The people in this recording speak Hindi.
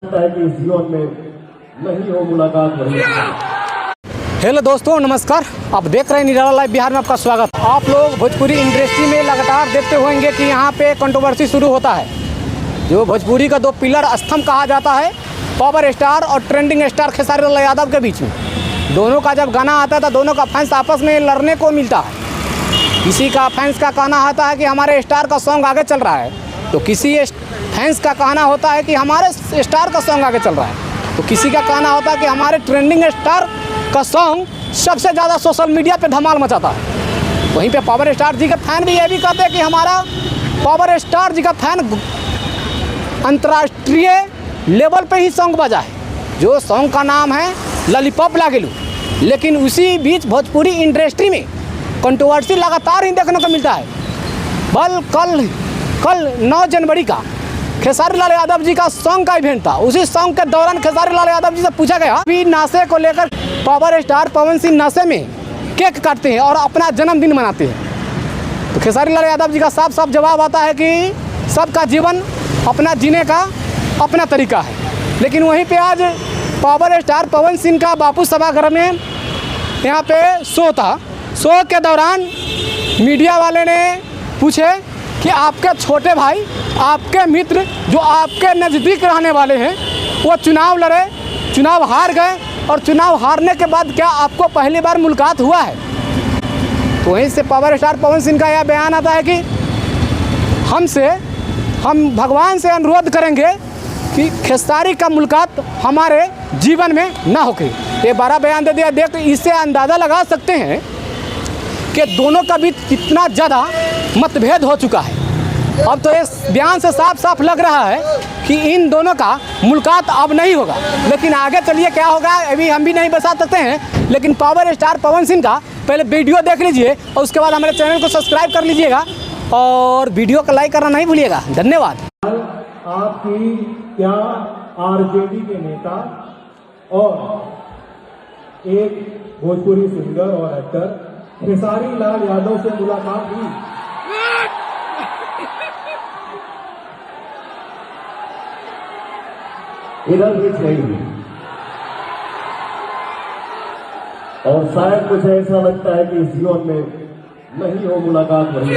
है कि इस जीवन में नहीं हो मुलाकात वही। हेलो दोस्तों, नमस्कार। आप देख रहे हैं निराला लाइव बिहार में आपका स्वागत। आप लोग भोजपुरी इंडस्ट्री में लगातार देखते होंगे कि यहाँ पे कंट्रोवर्सी शुरू होता है। जो भोजपुरी का दो पिलर स्तंभ कहा जाता है, पावर स्टार और ट्रेंडिंग स्टार खेसारी लाल यादव के बीच में। दोनों का जब गाना आता था, दोनों का फैंस आपस में लड़ने को मिलता है। किसी का फैंस का कहना आता है कि हमारे स्टार का सॉन्ग आगे चल रहा है, तो किसी फैंस का कहना होता है कि हमारे स्टार का सॉन्ग आगे चल रहा है, तो किसी का कहना होता है कि हमारे ट्रेंडिंग स्टार का सॉन्ग सबसे ज़्यादा सोशल मीडिया पे धमाल मचाता है। वहीं पे पावर स्टार जी के फैन भी ये भी कहते हैं कि हमारा पावर स्टार जी का फैन अंतर्राष्ट्रीय लेवल पे ही सॉन्ग बजा है, जो सॉन्ग का नाम है लॉलीपॉप लागेलू। लेकिन उसी बीच भोजपुरी इंडस्ट्री में कंट्रोवर्सी लगातार ही देखने को मिलता है। कल 9 जनवरी का खेसारी लाल यादव जी का सॉन्ग का इवेंट था। उसी सॉन्ग के दौरान खेसारी लाल यादव जी से पूछा गया कि नशे को लेकर पावर स्टार पवन सिंह नशे में केक काटते हैं और अपना जन्मदिन मनाते हैं। तो खेसारी लाल यादव जी का साफ साफ जवाब आता है कि सबका जीवन अपना जीने का अपना तरीका है। लेकिन वहीं पे आज पावर स्टार पवन सिंह का बापू सभागृह में यहाँ पे शो था। शो के दौरान मीडिया वाले ने पूछे कि आपके छोटे भाई, आपके मित्र जो आपके नज़दीक रहने वाले हैं, वो चुनाव लड़े, चुनाव हार गए, और चुनाव हारने के बाद क्या आपको पहली बार मुलाकात हुआ है? तो वहीं से पावर स्टार पवन सिंह का यह बयान आता है कि हम भगवान से अनुरोध करेंगे कि खेसारी का मुलाकात हमारे जीवन में ना होके। ये बड़ा बयान दे दिया। देख, इससे अंदाज़ा लगा सकते हैं कि दोनों का बीच कितना ज़्यादा मतभेद हो चुका है। अब तो इस बयान से साफ साफ लग रहा है कि इन दोनों का मुलाकात अब नहीं होगा। लेकिन आगे चलिए क्या होगा अभी हम भी नहीं बता सकते हैं। लेकिन पावर स्टार पवन सिंह का पहले वीडियो देख लीजिए और उसके बाद हमारे चैनल को सब्सक्राइब कर लीजिएगा और वीडियो को लाइक करना नहीं भूलिएगा। धन्यवाद। आपकी क्या आरजेडी के नेता और एक भोजपुरी सिंगर और एक्टर खेसारी लाल यादव से मुलाकात हुई? इधर भी नहीं हुई। और शायद कुछ ऐसा लगता है कि इस जीवन में नहीं हो मुलाकात वही।